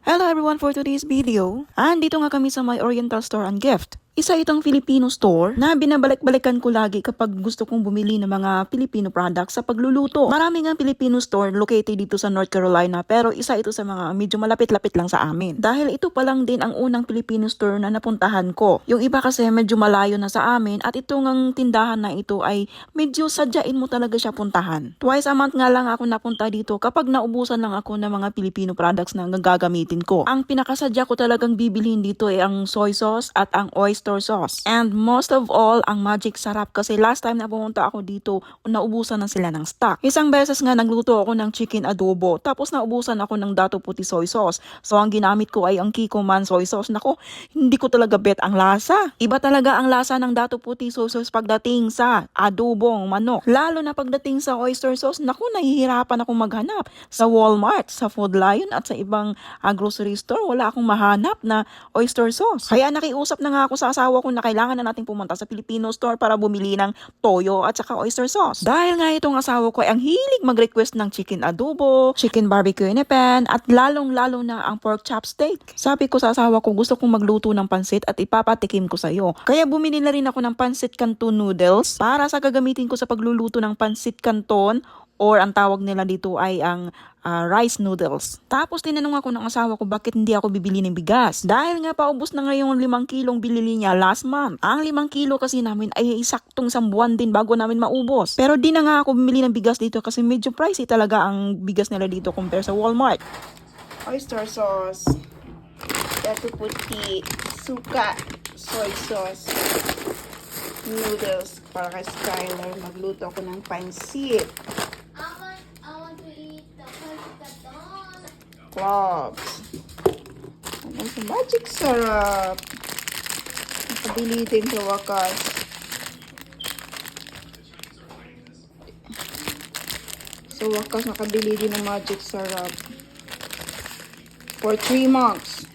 Hello everyone, for today's video. Andito nga kami sa My Oriental Store and Gift. Isa itong Filipino store na binabalik-balikan ko lagi kapag gusto kong bumili ng mga Filipino products sa pagluluto. Marami nga Filipino store located dito sa North Carolina, pero isa ito sa mga medyo malapit-lapit lang sa amin. Dahil ito pa lang din ang unang Filipino store na napuntahan ko. Yung iba kasi medyo malayo na sa amin at itong ang tindahan na ito ay medyo sadyain mo talaga siya puntahan. Twice a month nga lang ako napunta dito kapag naubusan lang ako ng mga Filipino products na gagamitin ko. Ang pinakasadya ko talagang bibilhin dito ay ang soy sauce at ang oyster sauce. And most of all, ang magic sarap kasi last time na pumunta ako dito, naubusan na sila ng stock. Isang beses nga nagluto ako ng chicken adobo, tapos naubusan ako ng dato puti soy sauce. So ang ginamit ko ay ang Kiko Man soy sauce. Nako, hindi ko talaga bet ang lasa. Iba talaga ang lasa ng dato puti soy sauce pagdating sa adobong manok. Lalo na pagdating sa oyster sauce, nako, nahihirapan akong maghanap. Sa Walmart, sa Food Lion at sa ibang grocery store, wala akong mahanap na oyster sauce. Kaya nakiusap na nga ako sa asawa ko na kailangan na nating pumunta sa Filipino store para bumili ng toyo at saka oyster sauce. Dahil nga itong asawa ko ay ang hilig mag-request ng chicken adobo, chicken barbecue in a pan, at lalong-lalo na ang pork chop steak. Sabi ko sa asawa ko, gusto kong magluto ng pansit at ipapatikim ko sa'yo. Kaya bumili na rin ako ng pansit canton noodles para sa gagamitin ko sa pagluluto ng pansit canton, or ang tawag nila dito ay ang rice noodles. Tapos tinanong ako ng asawa ko bakit hindi ako bibili ng bigas. Dahil nga paubos na ngayong 5 kilong binili niya last month. Ang 5 kilo kasi namin ay saktong 1 buwan din bago namin maubos. Pero di na nga ako bumili ng bigas dito kasi medyo pricey talaga ang bigas nila dito compare sa Walmart. Oyster sauce, dato puti, suka, soy sauce, noodles para kay Skyler. Magluto ako ng pansit. I want to eat the pancit. Cloves. Ano sa magic sarap. Nakabili din sa wakas. Sa wakas, nakabili din ng magic sarap. For 3 months.